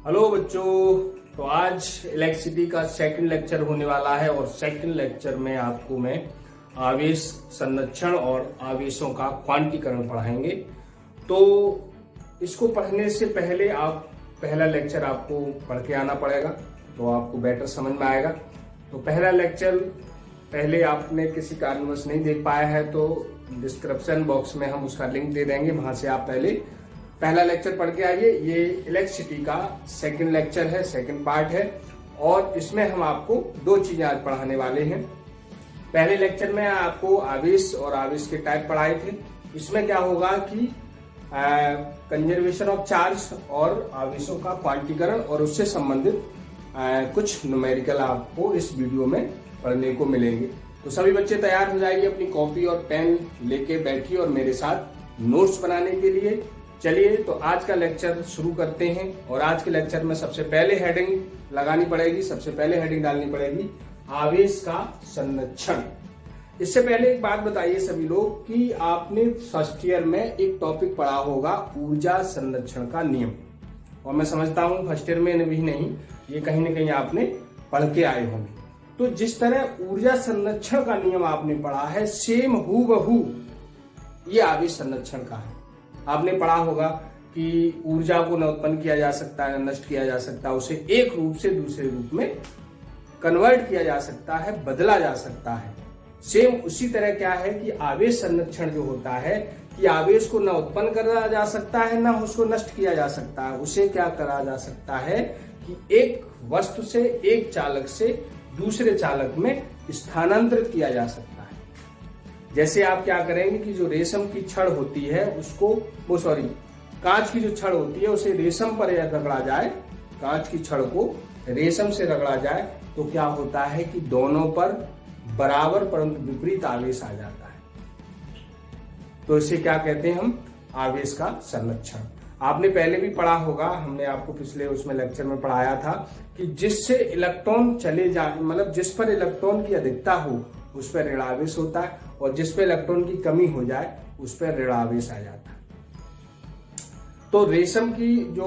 Hello बच्चों। तो आज इलेक्ट्रिसिटी का सेकंड लेक्चर होने वाला है और सेकंड लेक्चर में आपको मैं आवेश संरक्षण और आवेशों का क्वांटीकरण पढ़ाएंगे। तो इसको पढ़ने से पहले आप पहला लेक्चर आपको पढ़ के आना पड़ेगा, तो आपको बेटर समझ में आएगा। तो पहला लेक्चर पहले आपने किसी कारणवश नहीं देख पाया है तो डिस्क्रिप्शन बॉक्स में हम उसका लिंक दे देंगे, वहां से आप पहला लेक्चर पढ़ के आइए। ये इलेक्ट्रिसिटी का सेकंड लेक्चर है, सेकंड पार्ट है और इसमें हम आपको दो चीजें आज पढ़ाने वाले हैं। पहले लेक्चर में आपको आवेश और आवेश के टाइप पढ़ाए थे। इसमें क्या होगा कि कंजर्वेशन ऑफ चार्ज और आवेशों का क्वांटीकरण और उससे संबंधित कुछ न्यूमेरिकल आपको इस वीडियो में पढ़ने को मिलेंगे। तो सभी बच्चे तैयार हो जाइए, अपनी कॉपी और पेन लेके बैठिए और मेरे साथ नोट्स बनाने के लिए। चलिए तो आज का लेक्चर शुरू करते हैं। और आज के लेक्चर में सबसे पहले हेडिंग लगानी पड़ेगी, सबसे पहले हेडिंग डालनी पड़ेगी आवेश का संरक्षण। इससे पहले एक बात बताइए सभी लोग कि आपने फर्स्ट ईयर में एक टॉपिक पढ़ा होगा ऊर्जा संरक्षण का नियम, और मैं समझता हूं फर्स्ट ईयर में भी नहीं, ये कहीं ना कहीं आपने पढ़ के आए होंगे। तो जिस तरह ऊर्जा संरक्षण का नियम आपने पढ़ा है, सेम हूबहू ये आवेश संरक्षण का है। आपने पढ़ा होगा कि ऊर्जा को न उत्पन्न किया जा सकता है, न नष्ट किया जा सकता, उसे एक रूप से दूसरे रूप में कन्वर्ट किया जा सकता है, बदला जा सकता है। सेम उसी तरह क्या है कि आवेश संरक्षण जो होता है कि आवेश को न उत्पन्न करा जा सकता है, न उसको नष्ट किया जा सकता है। उसे क्या करा जा सकता है कि एक वस्तु से, एक चालक से दूसरे चालक में स्थानांतरित किया जा सकता है। जैसे आप क्या करेंगे कि जो रेशम की छड़ होती है उसको कांच की जो छड़ होती है उसे रेशम पर रगड़ा जाए, कांच की छड़ को रेशम से रगड़ा जाए तो क्या होता है कि दोनों पर बराबर परंतु विपरीत आवेश आ जाता है। तो इसे क्या कहते हैं हम? आवेश का संरक्षण। आपने पहले भी पढ़ा होगा, हमने आपको पिछले उसमें लेक्चर में पढ़ाया था कि जिससे इलेक्ट्रॉन चले जाए, मतलब जिस पर इलेक्ट्रॉन की अधिकता हो उस पर ऋण आवेश होता है और जिस पर इलेक्ट्रॉन की कमी हो जाए उस पर ऋण आवेश आ जाता है। तो रेशम की जो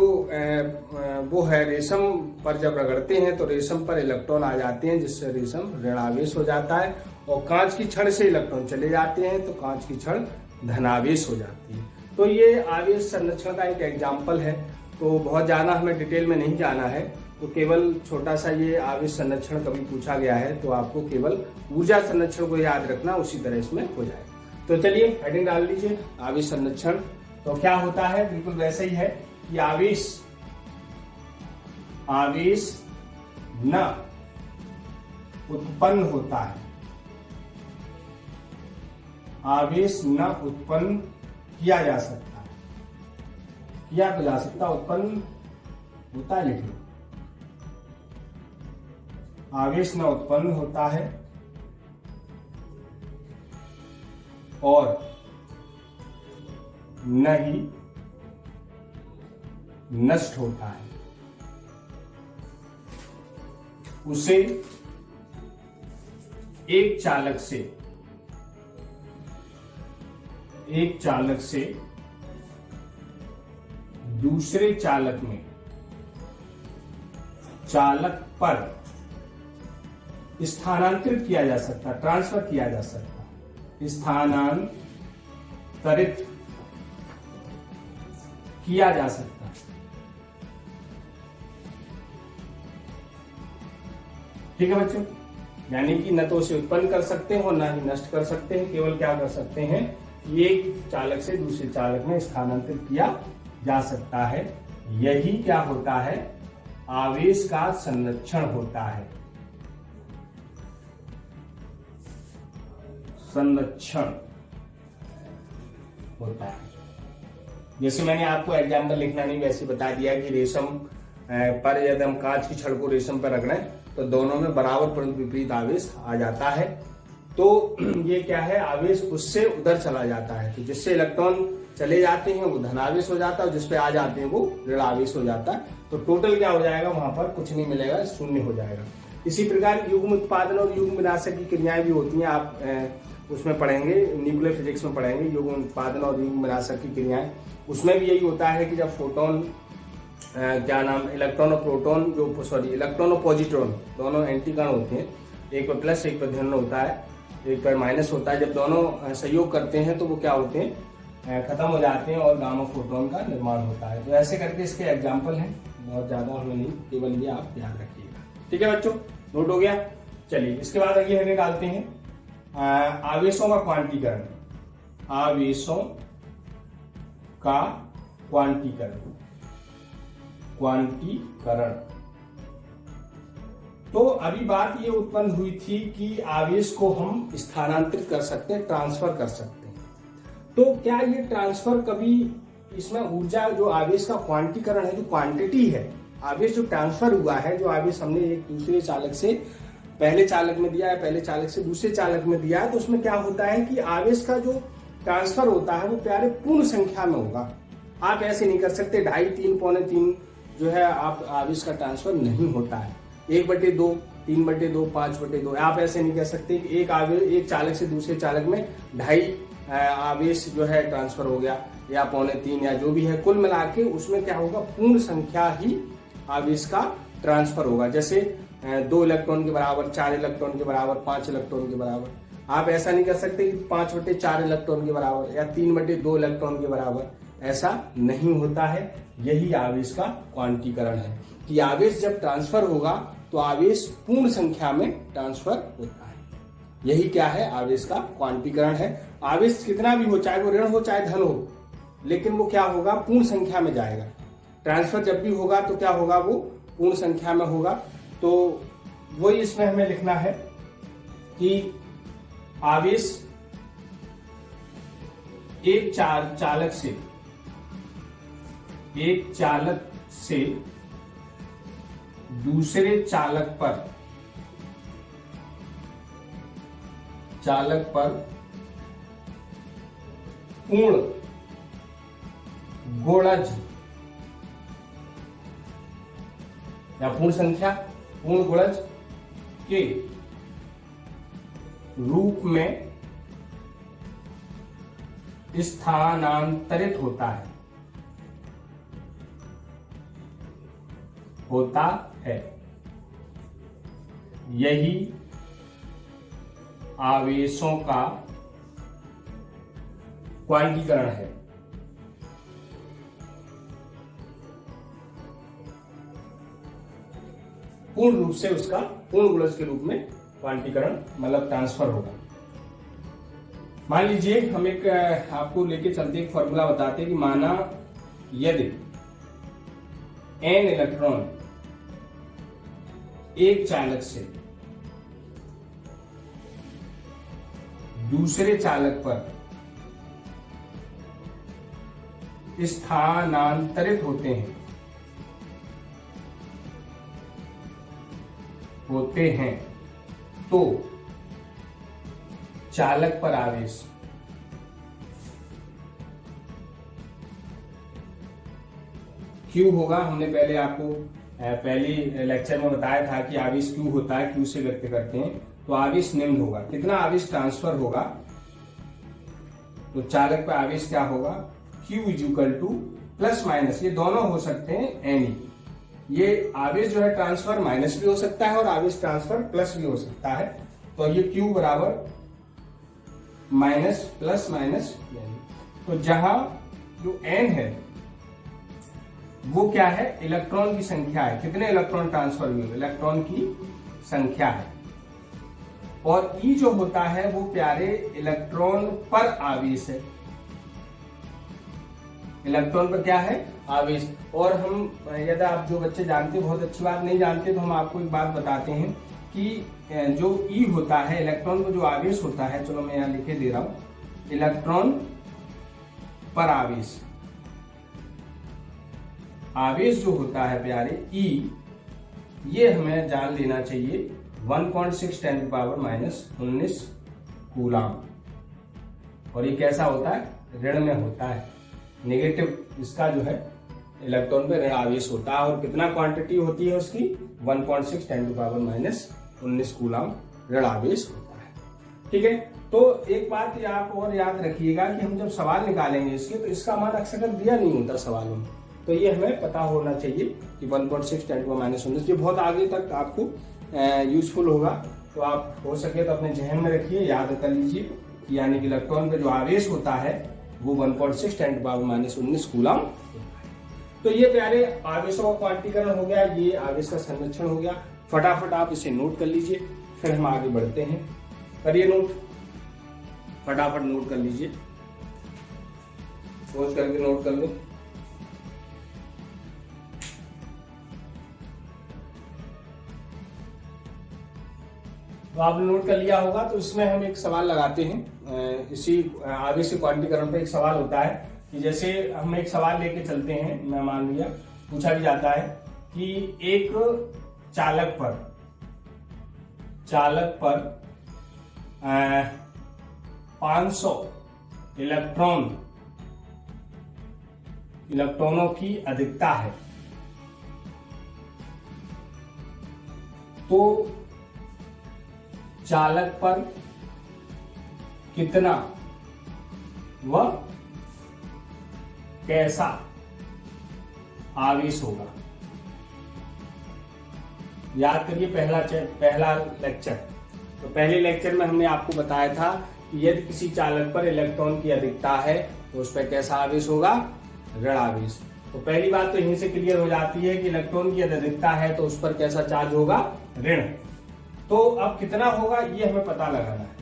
वो है, रेशम पर जब रगड़ते हैं तो रेशम पर इलेक्ट्रॉन आ जाते हैं जिससे रेशम ऋण आवेश हो जाता है, और कांच की छड़ से इलेक्ट्रॉन चले जाते हैं तो कांच की छड़ धनावेश हो जाती है। तो ये आवेश संरक्षण का एक एग्जाम्पल है। तो बहुत ज्यादा हमें डिटेल में नहीं जाना है, तो केवल छोटा सा ये आवेश संरक्षण कभी पूछा गया है तो आपको केवल ऊर्जा संरक्षण को याद रखना, उसी तरह इसमें हो जाएगा। तो चलिए हेडिंग डाल लीजिए आवेश संरक्षण। तो क्या होता है, बिल्कुल वैसे ही है कि आवेश न उत्पन्न होता है, आवेश न उत्पन्न किया जा सकता है, किया तो जा सकता, उत्पन्न होता है लेकिन आवेश न उत्पन्न होता है और न ही नष्ट होता है। उसे एक चालक से दूसरे चालक में, चालक पर स्थानांतरित किया जा सकता, ट्रांसफर किया जा सकता, स्थानांतरित किया जा सकता। ठीक है बच्चों, यानी कि न तो उसे उत्पन्न कर सकते हैं और न ही नष्ट कर सकते हैं, केवल क्या कर सकते हैं, एक चालक से दूसरे चालक में स्थानांतरित किया जा सकता है। यही क्या होता है, आवेश का संरक्षण होता है। संरक्षण होता है। जैसे मैंने आपको एग्जाम्पल लिखना नहीं वैसे बता दिया कि रेशम पर यदि हम कांच की छड़ को रेशम पर रगड़ें तो दोनों में बराबर परंतु विपरीत आवेश आ जाता है। तो ये क्या है, आवेश उससे उधर चला जाता है। तो जिससे इलेक्ट्रॉन चले जाते हैं वो धनावेश हो जाता है और जिसपे आ जाते हैं वो ऋण आवेश हो जाता है। तो टोटल क्या हो जाएगा, वहां पर कुछ नहीं मिलेगा, शून्य हो जाएगा। इसी प्रकार युग्म उत्पादन और युग्म विनाशक की क्रियाएं भी होती हैं, आप उसमें पढ़ेंगे, न्यूक्लियर फिजिक्स में पढ़ेंगे युग्म उत्पादन और युग्म विनाशक की क्रियाएं। उसमें भी यही होता है कि जब फोटोन क्या नाम, इलेक्ट्रॉन और प्रोटॉन जो सॉरी इलेक्ट्रॉन और पॉजिट्रॉन दोनों एंटी कण होते हैं, एक पर प्लस एक पर धन होता है, एक पर माइनस होता है। जब दोनों सहयोग करते हैं तो वो क्या होते हैं, खत्म हो जाते हैं और गामा फोटोन का निर्माण होता है। तो ऐसे करके इसके एग्जाम्पल हैं, बहुत ज्यादा हमें नहीं, केवल ये आप याद रखिएगा। ठीक है बच्चों, नोट हो गया। चलिए इसके बाद आगे हम निकालते हैं आवेशों का क्वांटीकरण। आवेशों का क्वांटीकरण। तो अभी बात ये उत्पन्न हुई थी कि आवेश को हम स्थानांतरित कर सकते हैं, ट्रांसफर कर सकते हैं। तो क्या ये ट्रांसफर कभी, इसमें ऊर्जा, जो आवेश का क्वांटीकरण है, जो क्वांटिटी है, आवेश जो ट्रांसफर हुआ है, जो आवेश हमने एक दूसरे चालक से पहले चालक में दिया है, पहले चालक से दूसरे चालक में दिया है, तो उसमें क्या होता है कि आवेश का जो ट्रांसफर होता है वो प्यारे पूर्ण संख्या में होगा। आप ऐसे नहीं कर सकते 2.5, 3, पौने 3 जो है आप आवेश का ट्रांसफर नहीं होता है। 1/2, 3/2, 5/2 आप ऐसे नहीं कह सकते कि एक चालक से दूसरे चालक में 2.5 आवेश जो है ट्रांसफर हो गया, या पौने 3, या जो भी है, कुल मिला के उसमें क्या होगा, पूर्ण संख्या ही आवेश का ट्रांसफर होगा। जैसे 2 इलेक्ट्रॉन के बराबर, 4 इलेक्ट्रॉन के बराबर, 5 इलेक्ट्रॉन के बराबर। आप ऐसा नहीं कर सकते कि 5/4 इलेक्ट्रॉन के बराबर या 3/2 इलेक्ट्रॉन के बराबर, ऐसा नहीं होता है। यही आवेश का क्वांटीकरण है कि आवेश जब ट्रांसफर होगा तो आवेश पूर्ण संख्या में ट्रांसफर होता है। यही क्या है, आवेश का क्वांटीकरण है। आवेश कितना भी हो, चाहे वो ऋण हो चाहे धन हो, लेकिन वो क्या होगा, पूर्ण संख्या में जाएगा। ट्रांसफर जब भी होगा तो क्या होगा, वो पूर्ण संख्या में होगा। तो वही इसमें हमें लिखना है कि आवेश एक चालक से दूसरे चालक पर पूर्ण गुणज या पूर्ण संख्या, पूर्ण गुणज के रूप में स्थानांतरित होता है। यही आवेशों का क्वांटीकरण है। पूर्ण रूप से उसका पूर्ण गुणज के रूप में क्वांटीकरण मतलब ट्रांसफर होगा। मान लीजिए हम एक आपको लेके चलते एक फॉर्मूला बताते हैं कि माना यदि n इलेक्ट्रॉन एक चालक से दूसरे चालक पर स्थानांतरित होते हैं तो चालक पर आवेश Q होगा। हमने पहले आपको पहले लेक्चर में बताया था कि आवेश Q होता है, Q से व्यक्त करते हैं। तो आवेश निम्न होगा, कितना आवेश ट्रांसफर होगा, तो चालक पर आवेश क्या होगा, Q = प्लस माइनस, ये दोनों हो सकते हैं Ne। ये आवेश जो है ट्रांसफर माइनस भी हो सकता है और आवेश ट्रांसफर प्लस भी हो सकता है। तो ये Q बराबर माइनस प्लस माइनस, तो जहां जो N है वो क्या है, इलेक्ट्रॉन की संख्या है, कितने इलेक्ट्रॉन ट्रांसफर हुए, इलेक्ट्रॉन की संख्या है। और E जो होता है वो प्यारे इलेक्ट्रॉन पर आवेश है। इलेक्ट्रॉन पर क्या है, आवेश। और हम यदि आप जो बच्चे जानते बहुत अच्छी बात, नहीं जानते तो हम आपको एक बात बताते हैं कि जो E होता है, इलेक्ट्रॉन को जो आवेश होता है, चलो मैं यहाँ लिखे दे रहा हूं, इलेक्ट्रॉन पर आवेश, आवेश जो होता है प्यारे E, ये हमें जान लेना चाहिए 1.6 × 10⁻⁻19 कूलाम। और ये कैसा होता है, ऋण में होता है, नेगेटिव इसका जो है इलेक्ट्रॉन पे ऋण आवेश होता है। और कितना क्वांटिटी होती है उसकी, 1.6 × 10⁻⁻19 कूलाम ऋण आवेश होता है। ठीक है, तो एक बात आप और याद रखिएगा कि हम जब सवाल निकालेंगे इसके, तो इसका मान अक्सर दिया नहीं होता सवालों में। तो ये हमें पता होना चाहिए कि 1.6 × 10⁻⁹ ये बहुत आगे तक आपको यूजफुल होगा। तो आप हो सके तो अपने जहन में रखिए, याद कर लीजिए, यानी कि इलेक्ट्रॉन पे जो आवेश होता है वो 1.6 × 10⁻⁹ कूलम। तो ये प्यारे आवेशों का क्वांटीकरण हो गया, ये आवेश का संरक्षण हो गया। फटाफट आप इसे नोट कर लीजिए, फिर हम आगे बढ़ते हैं। करिए नोट, फटाफट नोट कर लीजिए, सोच करके नोट कर लो। तो आपने नोट कर लिया होगा। तो इसमें हम एक सवाल लगाते हैं, इसी आवेश के क्वांटीकरण पे एक सवाल होता है कि जैसे हम एक सवाल लेके चलते हैं, मैं मान लिया पूछा भी जाता है कि एक चालक पर 500 इलेक्ट्रॉनों की अधिकता है, तो चालक पर कितना व कैसा आवेश होगा। याद करिए पहला लेक्चर। तो पहले लेक्चर में हमने आपको बताया था कि यदि किसी चालक पर इलेक्ट्रॉन की अधिकता है तो उस पर कैसा आवेश होगा, ऋण आवेश। तो पहली बात तो यहीं से क्लियर हो जाती है कि इलेक्ट्रॉन की अधिकता है तो उस पर कैसा चार्ज होगा, ऋण। तो अब कितना होगा ये हमें पता लगाना है।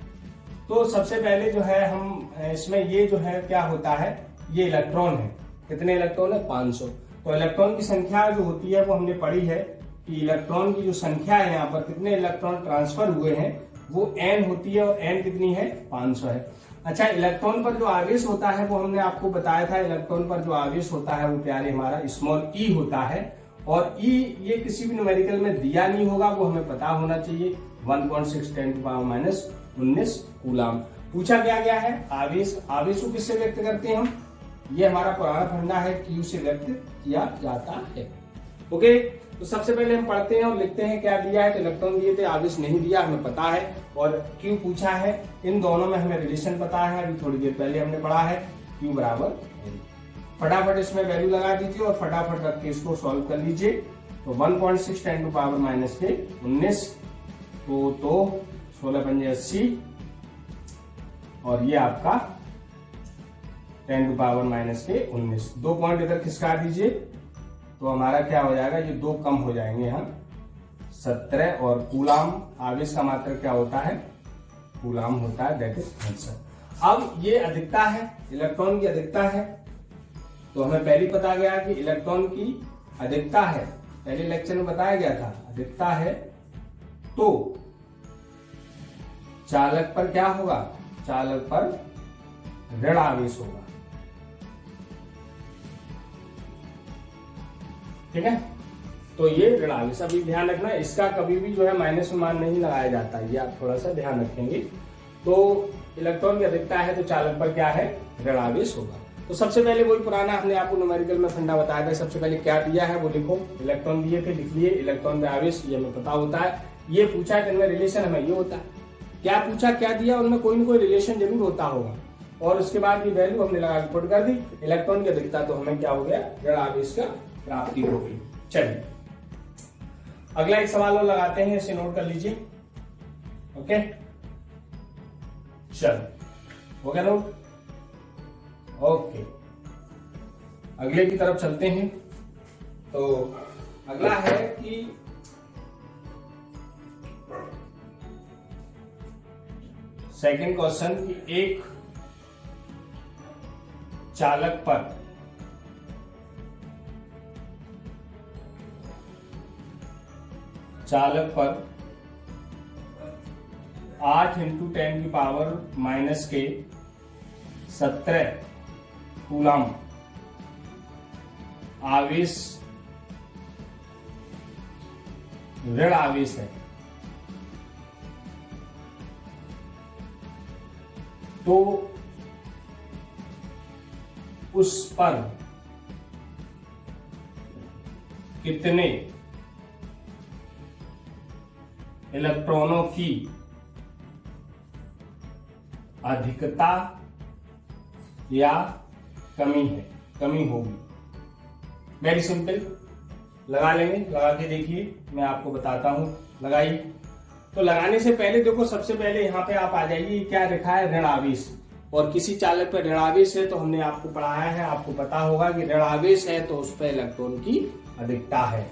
तो सबसे पहले जो है हम इसमें ये जो है क्या होता है, ये इलेक्ट्रॉन है। कितने इलेक्ट्रॉन है, 500। तो इलेक्ट्रॉन की संख्या जो होती है वो हमने पढ़ी है कि इलेक्ट्रॉन की जो संख्या है, यहाँ पर कितने इलेक्ट्रॉन ट्रांसफर हुए हैं वो n होती है, और n कितनी है, 500 है। अच्छा, इलेक्ट्रॉन पर जो आवेश होता है वो हमने आपको बताया था, इलेक्ट्रॉन पर जो आवेश होता है वो प्यारे हमारा स्मॉल e होता है, और e ये किसी भी न्यूमेरिकल में दिया नहीं होगा, वो हमें पता होना चाहिए। 1.6 × 10⁻⁹ कूलम। पूछा क्या गया है, आवेश को किससे व्यक्त करते हैं हम, ये हमारा पुराना फंडा है, Q से व्यक्त किया जाता है। ओके, तो सबसे पहले हम पढ़ते हैं और लिखते हैं क्या दिया है। तो इलेक्ट्रॉन दिए थे, आवेश नहीं दिया, हमें पता है, और Q पूछा है। इन दोनों में हमें रिलेशन पता है, अभी थोड़ी देर पहले हमने पढ़ा है, Q बराबर N। फटाफट इसमें वैल्यू लगा दीजिए और फटाफट रख के इसको सॉल्व कर लीजिए। तो 1.6 × 10⁻⁻⁹ तो 16 × 80, और ये आपका 10⁻⁻⁻⁹ 2 पॉइंट इधर खिसका दीजिए, तो हमारा क्या हो जाएगा, ये 2 कम हो जाएंगे हम 17, और कूलम आवेश का मात्रक क्या होता है, कूलम होता है, दैट इज आंसर। अब ये अधिकता है, इलेक्ट्रॉन की अधिकता है, तो हमें पहले पता गया कि इलेक्ट्रॉन की अधिकता है, पहले लेक्चर में बताया गया था, अधिकता है तो चालक पर क्या होगा, चालक पर ऋण आवेश होगा। ठीक है, तो ये ऋण आवेश, अभी ध्यान रखना, इसका कभी भी जो है माइनस में मान नहीं लगाया जाता, ये आप थोड़ा सा ध्यान रखेंगे। तो इलेक्ट्रॉन की अधिकता है तो चालक पर क्या है, ऋण आवेश होगा। तो सबसे पहले वही पुराना हमने आपको न्यूमेरिकल में फंडा बताया था, सबसे पहले क्या दिया है वो लिखो, इलेक्ट्रॉन दिए थे, लिख लिए, इलेक्ट्रॉन में आवेश ये हमें पता होता है। ये पूछा है इनमें रिलेशन हमें ये होता है, क्या पूछा क्या दिया, उनमें कोई ना कोई रिलेशन जरूर होता होगा, और उसके बाद की वैल्यू हमने लगा के पुट कर दी। इलेक्ट्रॉन की अधिकता तो हमें क्या हो गया, ऋण आवेश का प्राप्ति हो गई। चलिए अगला एक सवाल और लगाते हैं, इसे नोट कर लीजिए। ओके, चलो हो गया नोट। ओके, अगले की तरफ चलते हैं। तो अगला है कि सेकंड क्वेश्चन कि एक चालक पर चालक पर 8 × 10⁻⁻⁷ कूलम आवेश ऋण आवेश है, तो उस पर कितने इलेक्ट्रॉनों की अधिकता या कमी होगी। वेरी सिंपल, लगा लेंगे। लगा के देखिए, मैं आपको बताता हूं। लगाइए। तो लगाने से पहले देखो, सबसे पहले यहाँ पे आप आ जाइए, क्या लिखा है, ऋण आवेश। और किसी चालक पर ऋण आवेश है तो हमने आपको पढ़ाया है, आपको पता होगा कि ऋण आवेश है तो उस पर इलेक्ट्रॉन की अधिकता है।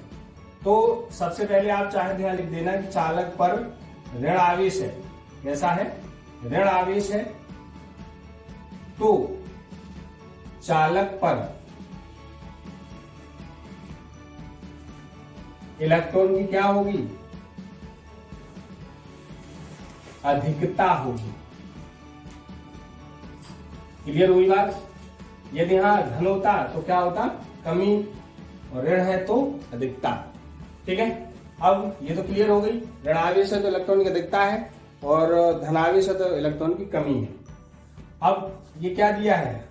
तो सबसे पहले आप चाहे यहाँ लिख देना कि चालक पर ऋण आवेश है। कैसा है, ऋण आवेश है, तो चालक पर इलेक्ट्रॉन की क्या होगी, अधिकता होगी। क्लियर हुई बात। यदि यहां धन होता तो क्या होता, कमी, और ऋण है तो अधिकता। ठीक है, अब ये तो क्लियर हो गई। ऋण आवेश है तो इलेक्ट्रॉन की अधिकता है, और धनावेश है तो इलेक्ट्रॉन की कमी है। अब ये क्या दिया है,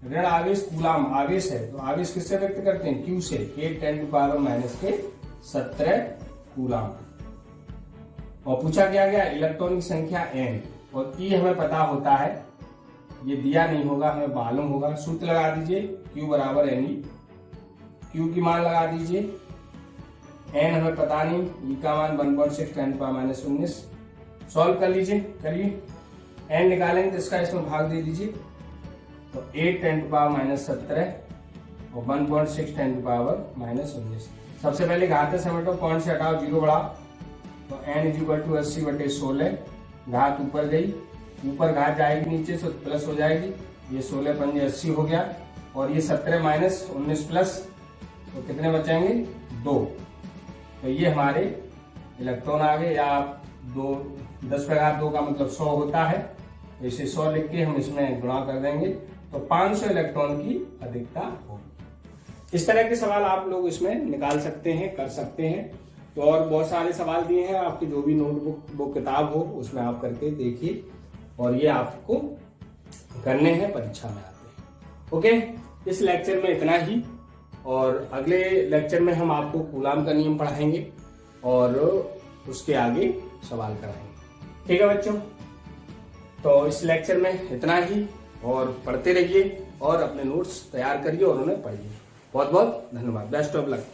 ऋण आवेश कूलाम आवेश है, तो आवेश किससे व्यक्त करते हैं, Q से, 8×-17 कूलाम। और पूछा क्या गया, इलेक्ट्रॉन की संख्या n, और E हमें पता होता है, ये दिया नहीं होगा, हमें मालूम होगा। सूत्र लगा दीजिए, Q बराबर Ne। Q की मान लगा दीजिए, n हमें पता नहीं, E का मान 1.6 10⁻⁻19। सॉल्व कर लीजिए, करिए। n निकालेंगे तो इसका इसमें भाग दे दीजिए, तो 8 10⁻17 और 1.6 10⁻19। सबसे पहले घात समेटो, पॉइंट से हटाओ, 0 बढ़ाओ, तो n = 80/16। घात ऊपर गई, ऊपर घात जाएगी नीचे से प्लस हो जाएगी, ये 16 पंजे 80 हो गया, और ये 17 - 19 प्लस, तो कितने बचेंगे, 2। तो ये हमारे इलेक्ट्रॉन आ गए। या आप 10⁻2 का मतलब 100 होता है, तो इसे 100 लिख के हम इसमें गुणा कर देंगे, तो 500 इलेक्ट्रॉन की अधिकता होगी। इस तरह के सवाल आप लोग इसमें निकाल सकते हैं, कर सकते हैं। तो और बहुत सारे सवाल दिए हैं, आपकी जो भी नोटबुक किताब हो उसमें आप करके देखिए, और ये आपको करने हैं, परीक्षा में आते हैं। ओके, इस लेक्चर में इतना ही, और अगले लेक्चर में हम आपको कूलाम का नियम पढ़ाएंगे और उसके आगे सवाल कराएंगे। ठीक है बच्चों, तो इस लेक्चर में इतना ही, और पढ़ते रहिए और अपने नोट्स तैयार करिए और उन्हें पढ़िए। बहुत बहुत धन्यवाद। Best of luck.